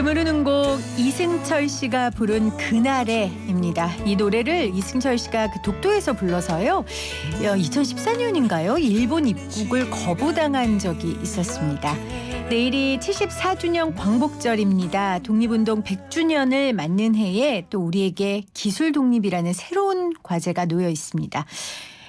지금 흐르는 곡 이승철 씨가 부른 그날에입니다. 이 노래를 이승철 씨가 그 독도에서 불러서요. 2014년인가요? 일본 입국을 거부당한 적이 있었습니다. 내일이 74주년 광복절입니다. 독립운동 100주년을 맞는 해에 또 우리에게 기술 독립이라는 새로운 과제가 놓여 있습니다.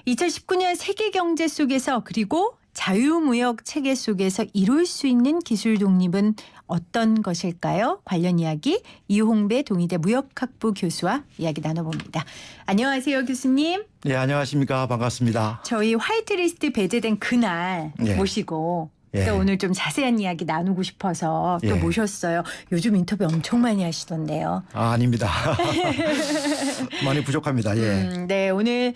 2019년 세계 경제 속에서 그리고 자유무역 체계 속에서 이룰 수 있는 기술 독립은 어떤 것일까요? 관련 이야기 이홍배 동의대 무역학부 교수와 이야기 나눠봅니다. 안녕하세요, 교수님. 네, 안녕하십니까. 반갑습니다. 저희 화이트리스트 배제된 그날 모시고 또 오늘 좀 자세한 이야기 나누고 싶어서 또 모셨어요. 요즘 인터뷰 엄청 많이 하시던데요. 아닙니다. 많이 부족합니다. 네, 오늘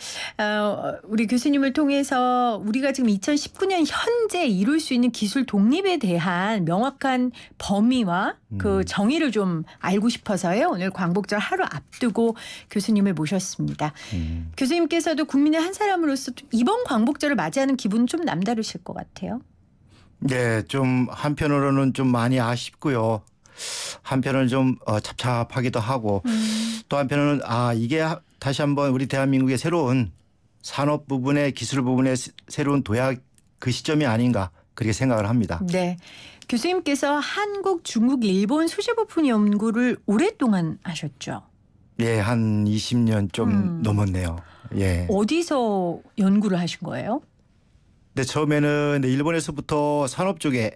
우리 교수님을 통해서 우리가 지금 2019년 현재 이룰 수 있는 기술 독립에 대한 명확한 범위와 그 정의를 좀 알고 싶어서요. 오늘 광복절 하루 앞두고 교수님을 모셨습니다. 교수님께서도 국민의 한 사람으로서 이번 광복절을 맞이하는 기분은 좀 남다르실 것 같아요. 네, 좀 한편으로는 좀 많이 아쉽고요. 한편으로는 좀 찹찹하기도 하고 또 한편으로는 이게 다시 한번 우리 대한민국의 새로운 산업 부분의 기술 부분의 새로운 도약 그 시점이 아닌가 그렇게 생각을 합니다. 네, 교수님께서 한국, 중국, 일본 소재부품 연구를 오랫동안 하셨죠? 네, 한 20년 좀 넘었네요. 예. 어디서 연구를 하신 거예요? 네, 처음에는 일본에서부터 산업 쪽에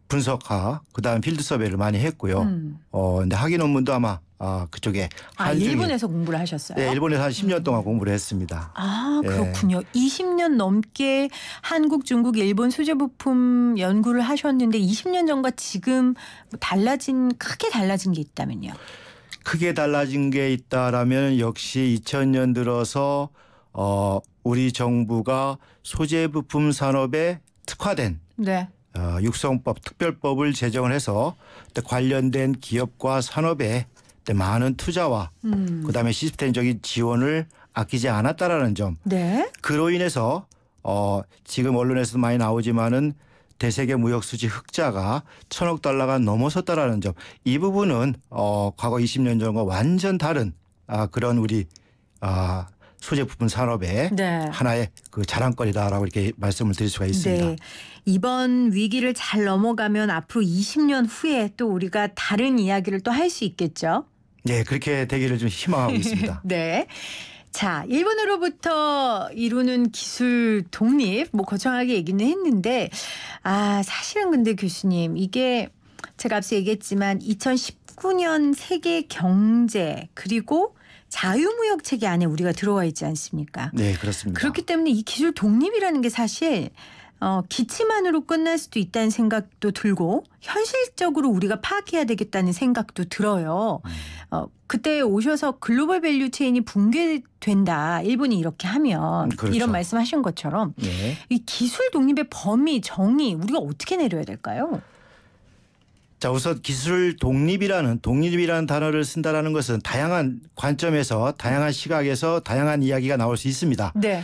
분석하, 그다음 필드 서베이를 많이 했고요. 근데 학위 논문도 아마 그쪽에 일본에서 공부를 하셨어요? 네, 일본에서 한 10년 동안 공부를 했습니다. 그렇군요. 20년 넘게 한국, 중국, 일본 소재부품 연구를 하셨는데 20년 전과 지금 크게 달라진 게 있다면요? 크게 달라진 게 있다라면 역시 2000년 들어서 우리 정부가 소재부품 산업에 특화된 육성법, 특별법을 제정을 해서 관련된 기업과 산업에 많은 투자와 그다음에 시스템적인 지원을 아끼지 않았다라는 점. 네. 그로 인해서 지금 언론에서도 많이 나오지만은 대세계 무역 수지 흑자가 1,000억 달러가 넘어섰다라는 점. 이 부분은 과거 20년 전과 완전 다른 그런 우리 소재부품 산업의 하나의 그 자랑거리다라고 이렇게 말씀을 드릴 수가 있습니다. 네. 이번 위기를 잘 넘어가면 앞으로 20년 후에 또 우리가 다른 이야기를 또 할 수 있겠죠? 네, 그렇게 되기를 좀 희망하고 있습니다. 네. 자, 일본으로부터 이루는 기술 독립, 거창하게 얘기는 했는데, 사실은 근데 교수님, 이게 제가 앞서 얘기했지만 2019년 세계 경제 그리고 자유무역 체계 안에 우리가 들어와 있지 않습니까? 네, 그렇습니다. 그렇기 때문에 이 기술 독립이라는 게 사실 기치만으로 끝날 수도 있다는 생각도 들고 현실적으로 우리가 파악해야 되겠다는 생각도 들어요. 그때 오셔서 글로벌 밸류 체인이 붕괴된다. 일본이 이렇게 하면 이런 말씀하신 것처럼 이 기술 독립의 범위, 정의 우리가 어떻게 내려야 될까요? 자, 우선 기술 독립이라는 단어를 쓴다라는 것은 다양한 관점에서 다양한 시각에서 다양한 이야기가 나올 수 있습니다. 네.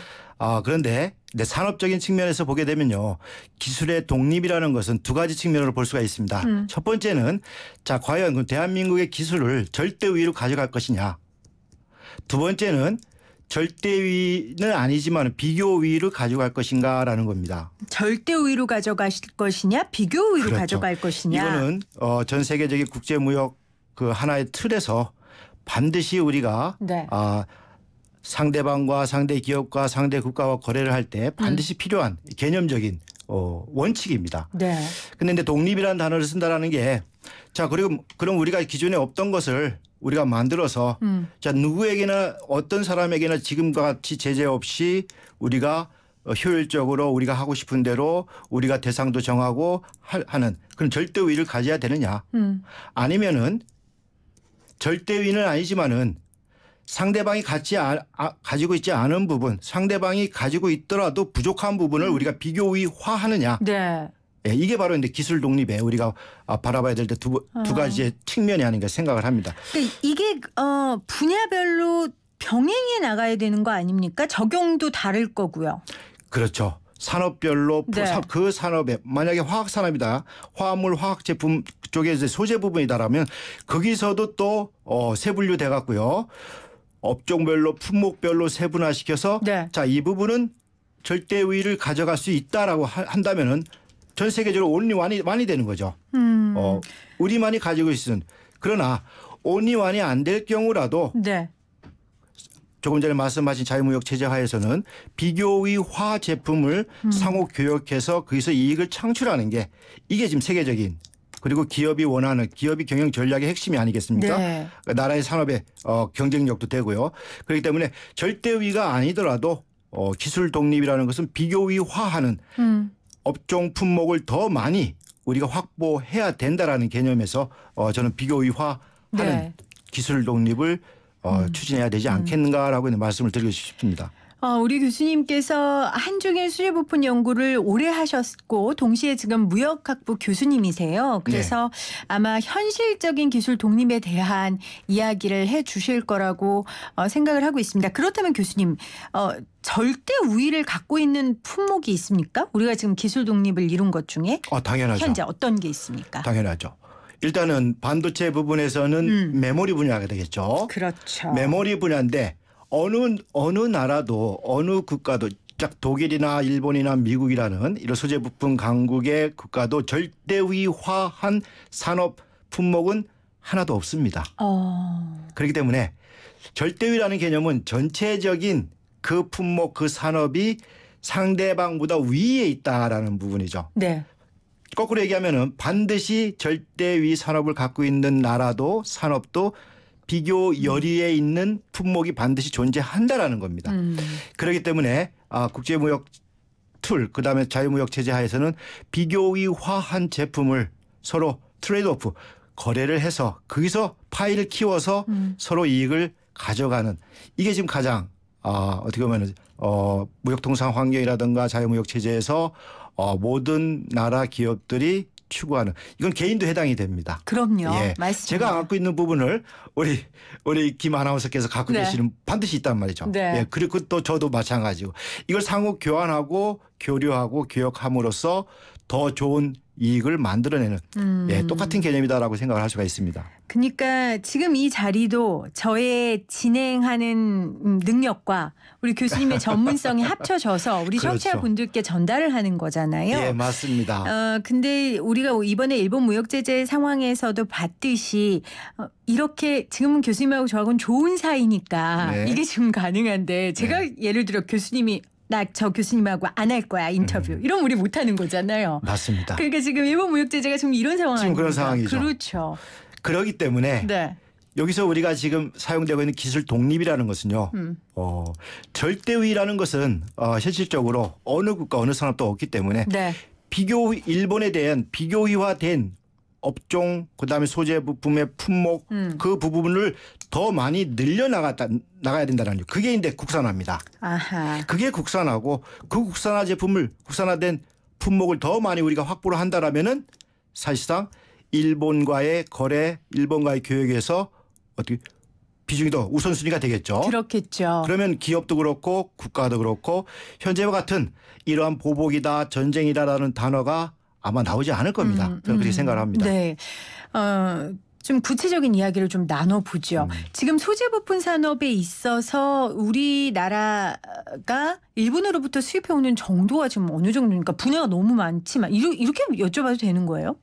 그런데 산업적인 측면에서 보게 되면요. 기술의 독립이라는 것은 두 가지 측면으로 볼 수가 있습니다. 첫 번째는 과연 대한민국의 기술을 절대위로 가져갈 것이냐. 두 번째는 절대위는 아니지만 비교위를 가져갈 것인가라는 겁니다. 절대위로 가져가실 것이냐, 비교위로 가져갈 것이냐. 이거는 전 세계적인 국제무역 그 하나의 틀에서 반드시 우리가 상대방과 상대 기업과 상대 국가와 거래를 할 때 반드시 필요한 개념적인 원칙입니다. 네. 근데 독립이라는 단어를 쓴다라는 게 그럼 우리가 기존에 없던 것을 우리가 만들어서 누구에게나 어떤 사람에게나 지금과 같이 제재 없이 우리가 효율적으로 우리가 하고 싶은 대로 우리가 대상도 정하고 하는 그런 절대위를 가져야 되느냐. 아니면은 절대위는 아니지만은 상대방이 가지고 있지 않은 부분, 상대방이 가지고 있더라도 부족한 부분을 우리가 비교위화하느냐. 네. 이게 바로 이제 기술 독립에 우리가 바라봐야 될 때 두 가지의 측면이 아닌가 생각을 합니다. 그러니까 이게 분야별로 병행해 나가야 되는 거 아닙니까? 적용도 다를 거고요. 그렇죠. 산업별로 그 산업에 만약에 화학 산업이다. 화합물 화학 제품 그쪽에 이제 소재 부분이다라면 거기서도 또 세분류돼 갖고요. 업종별로 품목별로 세분화시켜서 네. 자, 이 부분은 절대 우위를 가져갈 수 있다라고 한다면은 전 세계적으로 온리완이 되는 거죠. 우리만이 가지고 있는. 그러나 온리완이 안 될 경우라도 네. 조금 전에 말씀하신 자유무역 체제 하에서는 비교의화 제품을 상호 교역해서 거기서 이익을 창출하는 게 이게 지금 세계적인 그리고 기업이 원하는 기업이 경영 전략의 핵심이 아니겠습니까? 네. 나라의 산업의 경쟁력도 되고요. 그렇기 때문에 절대위가 아니더라도 기술 독립이라는 것은 비교의화하는 업종 품목을 더 많이 우리가 확보해야 된다라는 개념에서 저는 비교의화하는 네. 기술 독립을 추진해야 되지 않겠는가라고 말씀을 드리고 싶습니다. 우리 교수님께서 한중일 수제 부품 연구를 오래 하셨고 동시에 지금 무역학부 교수님이세요. 그래서 네. 아마 현실적인 기술 독립에 대한 이야기를 해 주실 거라고 생각을 하고 있습니다. 그렇다면 교수님 절대 우위를 갖고 있는 품목이 있습니까? 우리가 지금 기술 독립을 이룬 것 중에 당연하죠. 현재 어떤 게 있습니까? 당연하죠. 일단은 반도체 부분에서는 메모리 분야가 되겠죠. 그렇죠. 메모리 분야인데 어느 나라도 어느 국가도 딱 독일이나 일본이나 미국이라는 이런 소재 부품 강국의 국가도 절대위화한 산업 품목은 하나도 없습니다. 그렇기 때문에 절대위라는 개념은 전체적인 그 품목 그 산업이 상대방보다 위에 있다라는 부분이죠. 네. 거꾸로 얘기하면은 반드시 절대위 산업을 갖고 있는 나라도 산업도 비교 열의에 있는 품목이 반드시 존재한다라는 겁니다. 그렇기 때문에 국제무역 툴 그다음에 자유무역 체제 하에서는 비교의화한 제품을 서로 트레이드오프 거래를 해서 거기서 파이를 키워서 서로 이익을 가져가는 이게 지금 가장 어떻게 보면 무역통상 환경이라든가 자유무역 체제에서 모든 나라 기업들이 추구하는 이건 개인도 해당이 됩니다. 그럼요. 예. 맞습니다. 제가 갖고 있는 부분을 우리 김 아나운서께서 갖고 네. 계시는 반드시 있단 말이죠. 네. 예. 그리고 또 저도 마찬가지고 이걸 상호 교환하고 교류하고 교역함으로써 더 좋은 이익을 만들어내는 똑같은 개념이다라고 생각을 할 수가 있습니다. 그러니까 지금 이 자리도 저의 진행하는 능력과 우리 교수님의 전문성이 합쳐져서 우리 그렇죠. 청취자분들께 전달을 하는 거잖아요. 예, 맞습니다. 근데 우리가 이번에 일본 무역 제재 상황에서도 봤듯이 이렇게 지금은 교수님하고 저하고는 좋은 사이니까 네. 이게 지금 가능한데 제가 예를 들어 교수님이 나 저 교수님하고 안 할 거야 인터뷰 이러면 우리 못 하는 거잖아요. 맞습니다. 그러니까 지금 일본 무역 제재가 지금 이런 상황 지금 그런 아닙니까? 상황이죠. 그렇죠. 그렇기 때문에 네. 여기서 우리가 지금 사용되고 있는 기술 독립이라는 것은요. 절대위라는 것은 현실적으로 어느 국가 어느 산업도 없기 때문에 네. 일본에 대한 비교의화된 업종 그다음에 소재 부품의 품목 그 부분을 더 많이 나가야 된다는 거죠. 그게 이제 국산화입니다. 아하. 그게 국산화고 그 국산화 제품을 국산화된 품목을 더 많이 우리가 확보를 한다라면은 사실상 일본과의 거래, 일본과의 교역에서 어떻게 비중이 더 우선순위가 되겠죠. 그렇겠죠. 그러면 기업도 그렇고 국가도 그렇고 현재와 같은 이러한 보복이다 전쟁이다라는 단어가 아마 나오지 않을 겁니다. 저는 그렇게 생각을 합니다. 네. 좀 구체적인 이야기를 좀 나눠보죠. 지금 소재 부품 산업에 있어서 우리나라가 일본으로부터 수입해오는 정도가 지금 어느 정도입니까? 분야가 너무 많지만 이렇게 여쭤봐도 되는 거예요?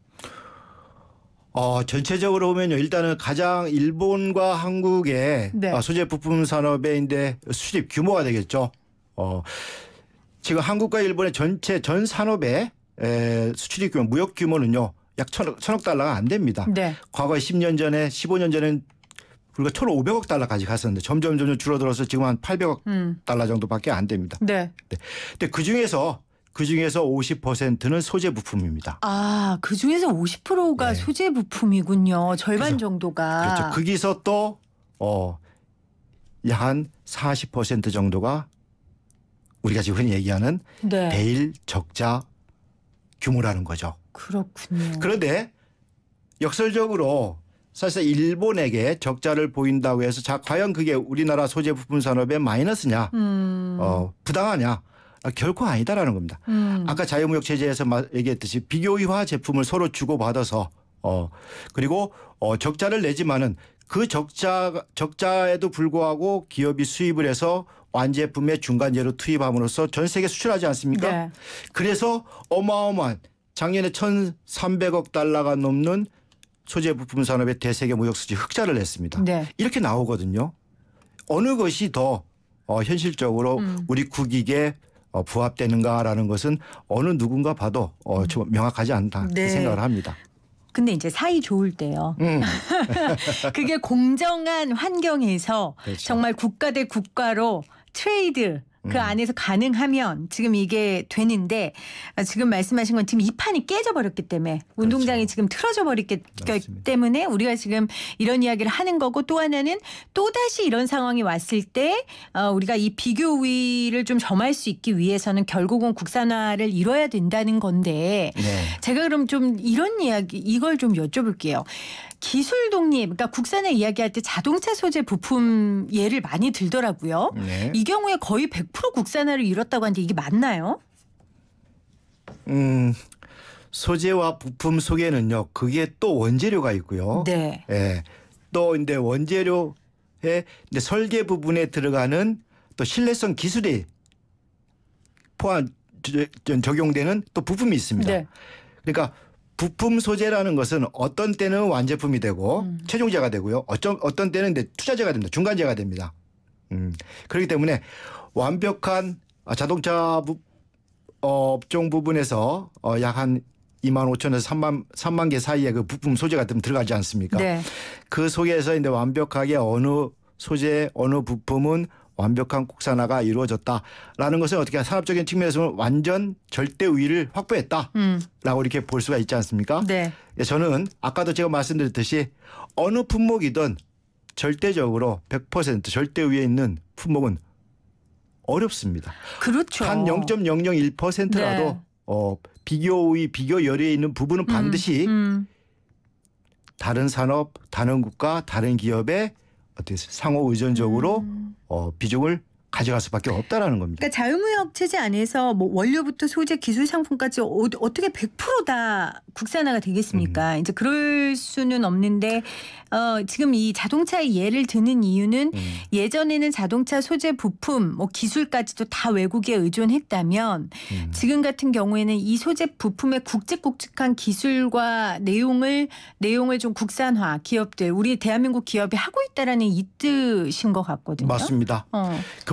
전체적으로 보면요. 일단은 가장 일본과 한국의 네. 소재 부품 산업의 이제 수입 규모가 되겠죠. 지금 한국과 일본의 전 산업의 수출입 규모, 무역 규모는요. 약 천억 달러가 안 됩니다. 네. 과거에 10년 전에 15년 전에는 우리가 1,500억 달러까지 갔었는데 점점 줄어들어서 지금 한 800억 달러 정도밖에 안 됩니다. 네. 근데 그중에서 50%는 소재 부품입니다. 그중에서 50%가 네. 소재 부품이군요. 절반 정도가. 그렇죠. 거기서 또 한 40% 정도가 우리가 지금 흔히 얘기하는 네. 대일 적자 규모라는 거죠. 그렇군요. 그런데 역설적으로 사실상 일본에게 적자를 보인다고 해서 과연 그게 우리나라 소재 부품 산업의 마이너스냐 부당하냐 결코 아니다라는 겁니다. 아까 자유무역 체제에서 얘기했듯이 비교의화 제품을 서로 주고받아서 그리고 적자를 내지만은 그 적자에도 불구하고 기업이 수입을 해서 완제품의 중간재료 투입함으로써 전 세계 수출하지 않습니까? 네. 그래서 어마어마한 작년에 1,300억 달러가 넘는 소재 부품 산업의 대세계 무역 수지 흑자를 냈습니다. 네. 이렇게 나오거든요. 어느 것이 더 현실적으로 우리 국익에 부합되는가라는 것은 어느 누군가 봐도 좀 명확하지 않다 네. 생각을 합니다. 근데 이제 사이 좋을 때요. 그게 공정한 환경에서 그렇죠. 정말 국가 대 국가로 트레이드 그 안에서 가능하면 지금 이게 되는데 지금 말씀하신 건 지금 이 판이 깨져버렸기 때문에 운동장이 그렇죠. 지금 틀어져버렸기 맞습니다. 때문에 우리가 지금 이런 이야기를 하는 거고 또 하나는 또다시 이런 상황이 왔을 때 우리가 이 비교 우위를 좀 점할 수 있기 위해서는 결국은 국산화를 이뤄야 된다는 건데 네. 제가 그럼 좀 이런 이야기 이걸 좀 여쭤볼게요. 기술 독립, 그러니까 국산화 이야기할 때 자동차 소재 부품 예를 많이 들더라고요. 네. 이 경우에 거의 100% 국산화를 이뤘다고 하는데 이게 맞나요? 소재와 부품 속에는요. 그게 또 원재료가 있고요. 네. 예. 또 근데 원재료의 근데 설계 부분에 들어가는 또 신뢰성 기술이 포함 적용되는 또 부품이 있습니다. 네. 그러니까 부품 소재라는 것은 어떤 때는 완제품이 되고 최종재가 되고요. 어떤 때는 근데 투자재가 됩니다. 중간재가 됩니다. 그렇기 때문에 완벽한 자동차 업종 부분에서 약 한 2만 5천에서 3만 개 사이에 그 부품 소재가 들어가지 않습니까? 네. 그 속에서 이제 완벽하게 어느 소재, 어느 부품은 완벽한 국산화가 이루어졌다라는 것은 어떻게 산업적인 측면에서는 완전 절대 우위를 확보했다라고 이렇게 볼 수가 있지 않습니까? 네. 저는 아까도 제가 말씀드렸듯이 어느 품목이든 절대적으로 100% 절대 위에 있는 품목은 어렵습니다. 그렇죠. 한 0.001%라도 네. 비교 우위, 비교 열의에 있는 부분은 반드시 다른 산업, 다른 국가, 다른 기업의 어떻게 상호 의존적으로 비중을 가져갈 수밖에 없다라는 겁니다. 그러니까 자유무역 체제 안에서 뭐 원료부터 소재, 기술 상품까지 어떻게 100%다 국산화가 되겠습니까? 이제 그럴 수는 없는데 지금 이 자동차의 예를 드는 이유는 예전에는 자동차 소재 부품, 뭐 기술까지도 다 외국에 의존했다면 지금 같은 경우에는 이 소재 부품의 굵직굵직한 기술과 내용을 좀 국산화 기업들, 우리 대한민국 기업이 하고 있다라는 이 뜻인 것 같거든요. 맞습니다.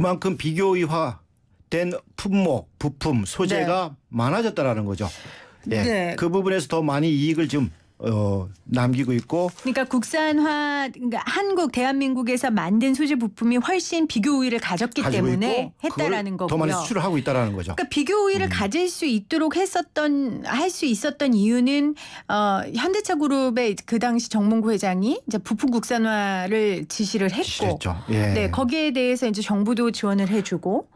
그만큼 비교이화된 품목, 부품, 소재가 많아졌다라는 거죠. 예. 네. 그 부분에서 더 많이 이익을 좀 남기고 있고. 그러니까 국산화, 그러니까 한국 대한민국에서 만든 소재 부품이 훨씬 비교 우위를 가졌기 때문에 했다라는 거고요. 더 많이 수출을 하고 있다라는 거죠. 그러니까 비교 우위를 가질 수 있도록 할 수 있었던 이유는 현대차 그룹의 그 당시 정몽구 회장이 이제 부품 국산화를 지시를 했고, 지시했죠. 예. 네, 거기에 대해서 이제 정부도 지원을 해주고.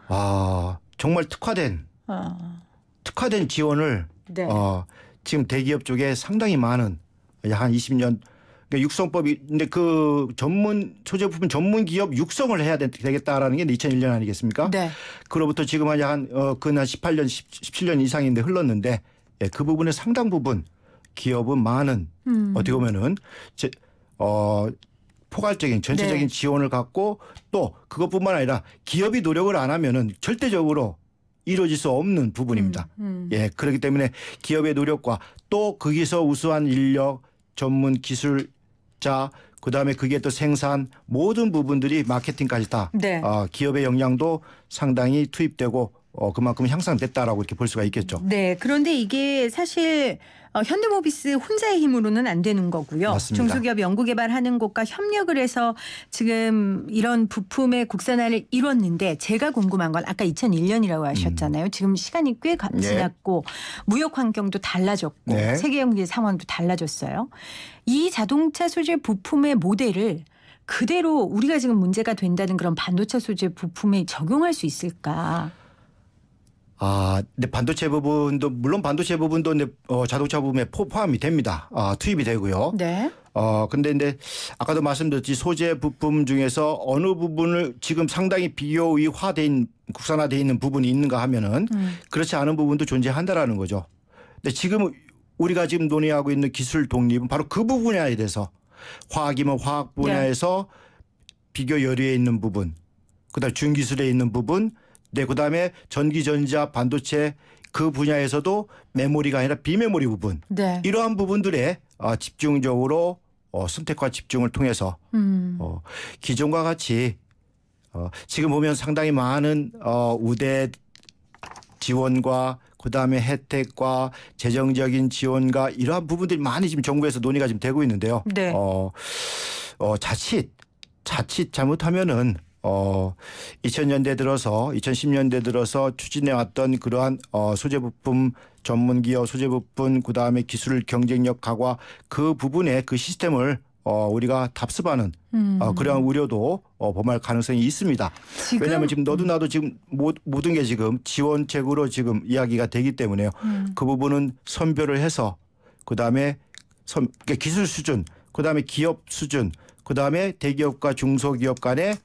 정말 특화된 지원을 네. 지금 대기업 쪽에 상당히 많은 한 20년 그러니까 육성법이 근데 그 전문 소재 부품 전문 기업 육성을 해야 되겠다라는 게 2001년 아니겠습니까? 네. 그로부터 지금 한 18년 17년 이상인데 흘렀는데 그 부분의 상당 부분 기업은 많은 어떻게 보면은 포괄적인 전체적인 네. 지원을 갖고 또 그것뿐만 아니라 기업이 노력을 안 하면은 절대적으로 이루어질 수 없는 부분입니다. 예, 그렇기 때문에 기업의 노력과 또 거기서 우수한 인력, 전문 기술자, 그다음에 그게 또 생산 모든 부분들이 마케팅까지 다 네. 기업의 역량도 상당히 투입되고 그만큼 향상됐다라고 이렇게 볼 수가 있겠죠. 네. 그런데 이게 사실 현대모비스 혼자의 힘으로는 안 되는 거고요. 맞습니다. 중소기업 연구개발하는 곳과 협력을 해서 지금 이런 부품의 국산화를 이뤘는데 제가 궁금한 건 아까 2001년이라고 하셨잖아요. 지금 시간이 꽤 지났고 무역 환경도 달라졌고 네. 세계 경제 상황도 달라졌어요. 이 자동차 소재 부품의 모델을 그대로 우리가 지금 문제가 된다는 그런 반도체 소재 부품에 적용할 수 있을까? 근데 반도체 부분도 물론 반도체 부분도 근데 자동차 부분에 포함이 됩니다. 투입이 되고요. 네. 근데 이제 아까도 말씀드렸지 소재 부품 중에서 어느 부분을 지금 상당히 비효율화된 국산화돼 있는 부분이 있는가 하면은 그렇지 않은 부분도 존재한다라는 거죠. 근데 지금 우리가 지금 논의하고 있는 기술 독립은 바로 그 분야에 대해서 화학이면 화학 분야에서 비교 열의에 있는 부분, 그다음 중기술에 있는 부분, 그다음에 전기전자 반도체 그 분야에서도 메모리가 아니라 비메모리 부분, 이러한 부분들에 집중적으로 선택과 집중을 통해서 기존과 같이 지금 보면 상당히 많은 우대 지원과 그다음에 혜택과 재정적인 지원과 이러한 부분들이 많이 지금 정부에서 논의가 지금 되고 있는데요. 자칫 잘못하면은 2000년대 들어서 2010년대 들어서 추진해 왔던 그러한 소재 부품 전문 기업 소재 부품 그다음에 기술 경쟁력 강화 그 부분에 그 시스템을 우리가 답습하는 그러한 우려도 범할 가능성이 있습니다. 왜냐하면 지금 너도 나도 지금 모든 게 지금 지원책으로 지금 이야기가 되기 때문에요. 그 부분은 선별을 해서 그다음에 기술 수준, 그다음에 기업 수준, 그다음에 대기업과 중소기업 간에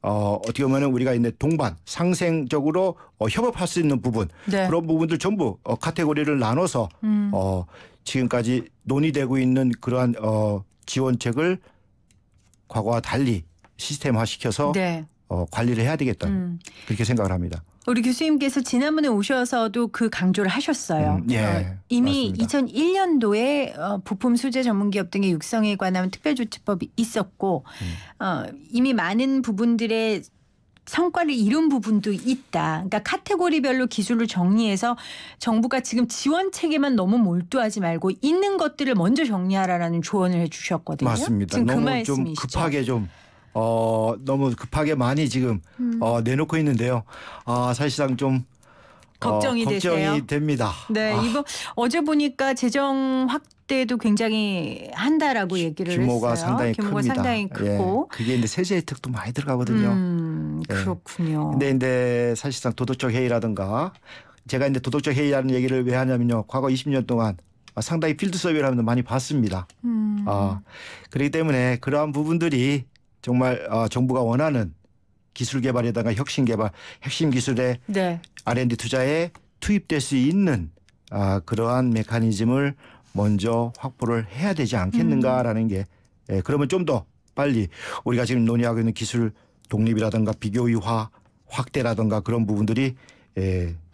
어떻게 보면 우리가 있는 동반 상생적으로 협업할 수 있는 부분 그런 부분들 전부 카테고리를 나눠서 지금까지 논의되고 있는 그러한 지원책을 과거와 달리 시스템화시켜서 관리를 해야 되겠다 그렇게 생각을 합니다. 우리 교수님께서 지난번에 오셔서도 그 강조를 하셨어요. 이미 맞습니다. 2001년도에 부품 수제 전문기업 등의 육성에 관한 특별조치법이 있었고 이미 많은 부분들의 성과를 이룬 부분도 있다. 그러니까 카테고리별로 기술을 정리해서 정부가 지금 지원책에만 너무 몰두하지 말고 있는 것들을 먼저 정리하라라는 조언을 해 주셨거든요. 맞습니다. 지금 너무 그 좀 급하게 너무 급하게 많이 지금 내놓고 있는데요. 사실상 좀 걱정이 됩니다. 이번 어제 보니까 재정 확대도 굉장히 한다라고 얘기를 규모가 했어요. 상당히 규모가 큽니다. 상당히 크고 그게 이제 세제 혜택도 많이 들어가거든요. 그렇군요. 근데 사실상 도덕적 해이라든가 제가 이제 도덕적 해이라는 얘기를 왜 하냐면요. 과거 20년 동안 상당히 필드 서비를 하면서 많이 봤습니다. 그렇기 때문에 그러한 부분들이 정말 정부가 원하는 기술 개발에다가 혁신 개발, 핵심 기술의 R&D 투자에 투입될 수 있는 그러한 메커니즘을 먼저 확보를 해야 되지 않겠는가라는 게 그러면 좀 더 빨리 우리가 지금 논의하고 있는 기술 독립이라든가 비교유화 확대라든가 그런 부분들이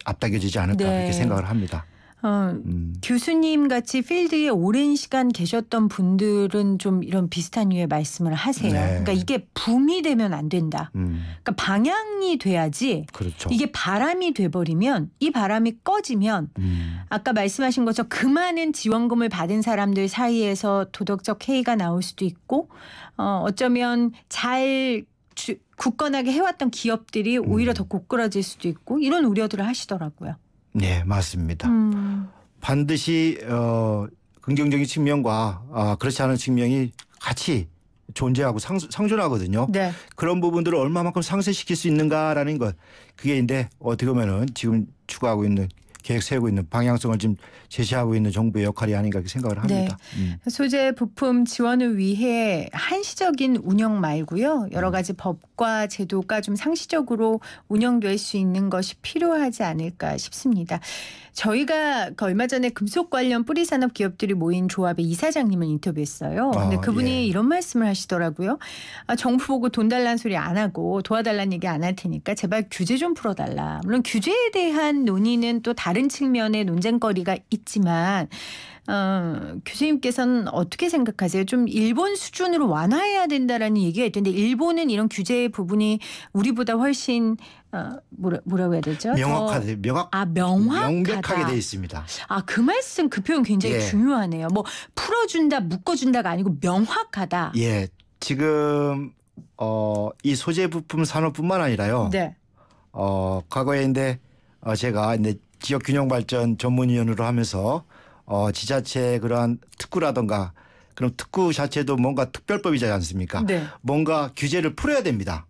앞당겨지지 않을까 그렇게 생각을 합니다. 교수님 같이 필드에 오랜 시간 계셨던 분들은 좀 이런 비슷한 류의 말씀을 하세요. 그러니까 이게 붐이 되면 안 된다. 그러니까 방향이 돼야지. 그렇죠. 이게 바람이 돼버리면 이 바람이 꺼지면 아까 말씀하신 것처럼 그 많은 지원금을 받은 사람들 사이에서 도덕적 해이가 나올 수도 있고 어쩌면 잘 굳건하게 해왔던 기업들이 오히려 더 고꾸라질 수도 있고 이런 우려들을 하시더라고요. 네, 맞습니다. 반드시 긍정적인 측면과 그렇지 않은 측면이 같이 존재하고 상존하거든요. 그런 부분들을 얼마만큼 상쇄시킬 수 있는가라는 것. 그게 이제 어떻게 보면은 지금 추구하고 있는 계획 세우고 있는 방향성을 지금 제시하고 있는 정부의 역할이 아닌가 이렇게 생각을 합니다. 소재 부품 지원을 위해 한시적인 운영 말고요. 여러 가지 법과 제도가 좀 상시적으로 운영될 수 있는 것이 필요하지 않을까 싶습니다. 저희가 얼마 전에 금속 관련 뿌리산업 기업들이 모인 조합의 이사장님을 인터뷰했어요. 근데 그분이 이런 말씀을 하시더라고요. 정부 보고 돈 달라는 소리 안 하고 도와달라는 얘기 안 할 테니까 제발 규제 좀 풀어달라. 물론 규제에 대한 논의는 또 다른 측면의 논쟁거리가 있지만 교수님께서는 어떻게 생각하세요? 좀 일본 수준으로 완화해야 된다라는 얘기가 있던데 일본은 이런 규제 부분이 우리보다 훨씬 뭐라고 해야 되죠? 명백하게 돼 있습니다. 그 말씀 그 표현 굉장히 중요하네요. 뭐 풀어준다 묶어준다가 아니고 명확하다. 지금 이 소재 부품 산업뿐만 아니라요. 과거에 이제 제가 이제 지역 균형 발전 전문위원으로 하면서 지자체 그러한 특구라든가 그럼 특구 자체도 뭔가 특별법이지 않습니까? 뭔가 규제를 풀어야 됩니다.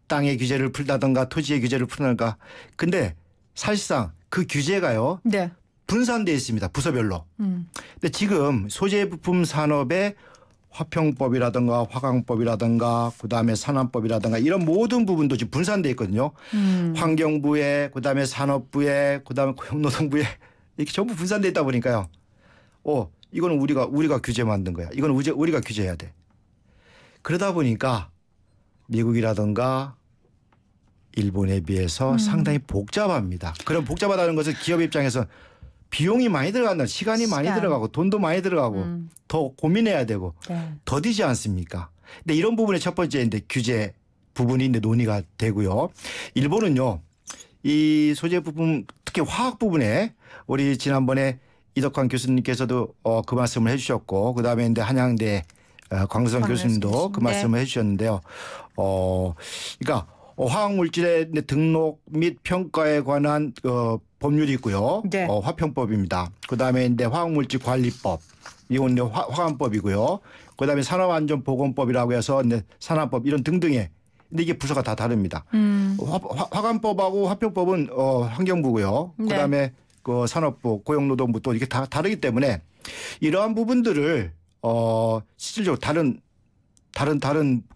땅의 규제를 풀다든가 토지의 규제를 풀다든가. 근데 사실상 그 규제가요. 분산되어 있습니다. 부서별로. 근데 지금 소재 부품 산업의 화평법이라든가 화강법이라든가 그다음에 산안법이라든가 이런 모든 부분도 지금 분산되어 있거든요. 환경부에 그다음에 산업부에 그다음에 고용노동부에 이렇게 전부 분산되어 있다 보니까요. 이거는 우리가 규제 만든 거야. 이건 우리가 규제해야 돼. 그러다 보니까 미국이라든가 일본에 비해서 상당히 복잡합니다. 그럼 복잡하다는 것은 기업 입장에서 비용이 많이 들어간다. 시간이 많이 들어가고 돈도 많이 들어가고 더 고민해야 되고 더디지 않습니까? 근데 이런 부분의 첫 번째 이제 규제 부분이 이제 논의가 되고요. 일본은요. 이 소재 부분 특히 화학 부분에 우리 지난번에 이덕환 교수님께서도 그 말씀을 해 주셨고 그다음에 이제 한양대 광수성 교수님도 그 말씀을 해 주셨는데요. 그러니까 화학물질의 등록 및 평가에 관한 법률이 있고요. 네. 화평법입니다. 그다음에 이제 화학물질 관리법 이건 이제 화관법이고요. 그다음에 산업안전보건법이라고 해서 이제 산업법 이런 등등의 근데 이게 부서가 다 다릅니다. 화관법하고 화평법은 환경부고요. 네. 그다음에 그 산업부, 고용노동부 또 이게 다 다르기 때문에 이러한 부분들을 실질적으로 다른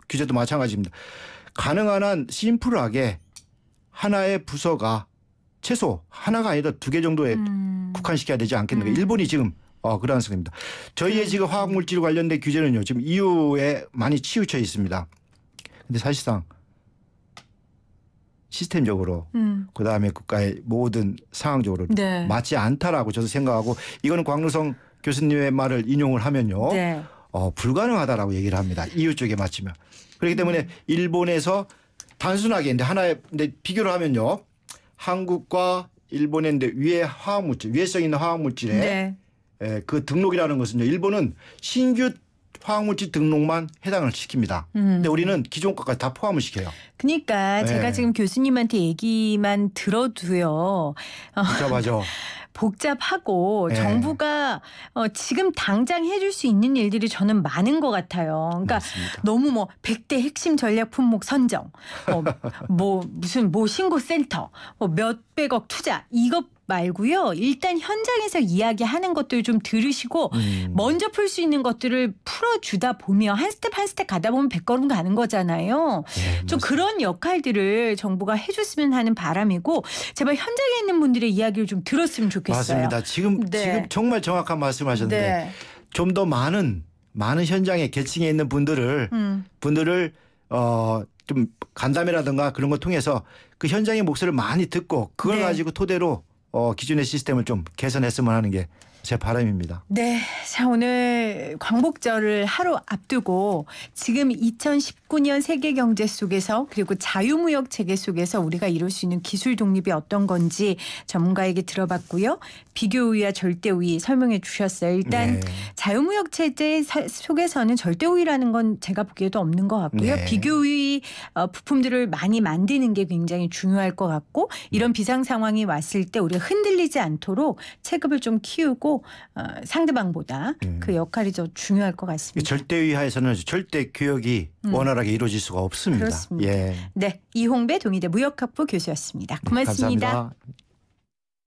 규제도 마찬가지입니다. 가능한 한 심플하게 하나의 부서가 최소 하나가 아니라 2개 정도에 국한시켜야 되지 않겠는가. 일본이 지금 그러한 상황입니다. 저희의 지금 화학물질 관련된 규제는요. 지금 EU에 많이 치우쳐 있습니다. 근데 사실상 시스템적으로 그다음에 국가의 모든 상황적으로 네. 맞지 않다라고 저도 생각하고 이거는 광루성 교수님의 말을 인용을 하면요. 네. 불가능하다라고 얘기를 합니다. EU 쪽에 맞추면. 그렇기 때문에 일본에서 단순하게 이제 하나의 근데 비교를 하면요. 한국과 일본의 이제 위해성 있는 화학물질에 네. 그 등록이라는 것은요. 일본은 신규 화학물질 등록만 해당을 시킵니다. 근데 우리는 기존 것까지 다 포함을 시켜요. 그러니까 제가 지금 교수님한테 얘기만 들어도요. 복잡하죠. 복잡하고 네. 정부가 지금 당장 해줄 수 있는 일들이 저는 많은 것 같아요. 그러니까 맞습니다. 너무 100대 핵심 전략 품목 선정, 무슨 신고센터, 몇백억 투자 이것 말고요. 일단 현장에서 이야기하는 것들 좀 들으시고 먼저 풀 수 있는 것들을 풀어주다 보면 한 스텝 한 스텝 가다 보면 100걸음 가는 거잖아요. 네, 좀 그런 역할들을 정부가 해줬으면 하는 바람이고 제발 현장에 있는 분들의 이야기를 좀 들었으면 좋겠어요. 맞습니다. 지금 정말 정확한 말씀하셨는데 네. 좀 더 많은 현장에 계층에 있는 분들을 좀 간담회라든가 그런 걸 통해서 그 현장의 목소리를 많이 듣고 그걸 가지고 토대로 기존의 시스템을 좀 개선했으면 하는 게 제 바람입니다. 네. 자, 오늘 광복절을 하루 앞두고 지금 2019년 세계 경제 속에서 그리고 자유무역 체계 속에서 우리가 이룰 수 있는 기술 독립이 어떤 건지 전문가에게 들어봤고요. 비교우위와 절대우위 설명해 주셨어요. 일단 자유무역 체제 속에서는 절대우위라는 건 제가 보기에도 없는 것 같고요. 비교우위 부품들을 많이 만드는 게 굉장히 중요할 것 같고 이런 비상 상황이 왔을 때 우리가 흔들리지 않도록 체급을 좀 키우고 상대방보다 그 역할이 더 중요할 것 같습니다. 절대위 하에서는 절대 교역이 원활하게 이루어질 수가 없습니다. 그렇습니다. 네, 이홍배 동의대 무역학부 교수였습니다. 고맙습니다. 감사합니다.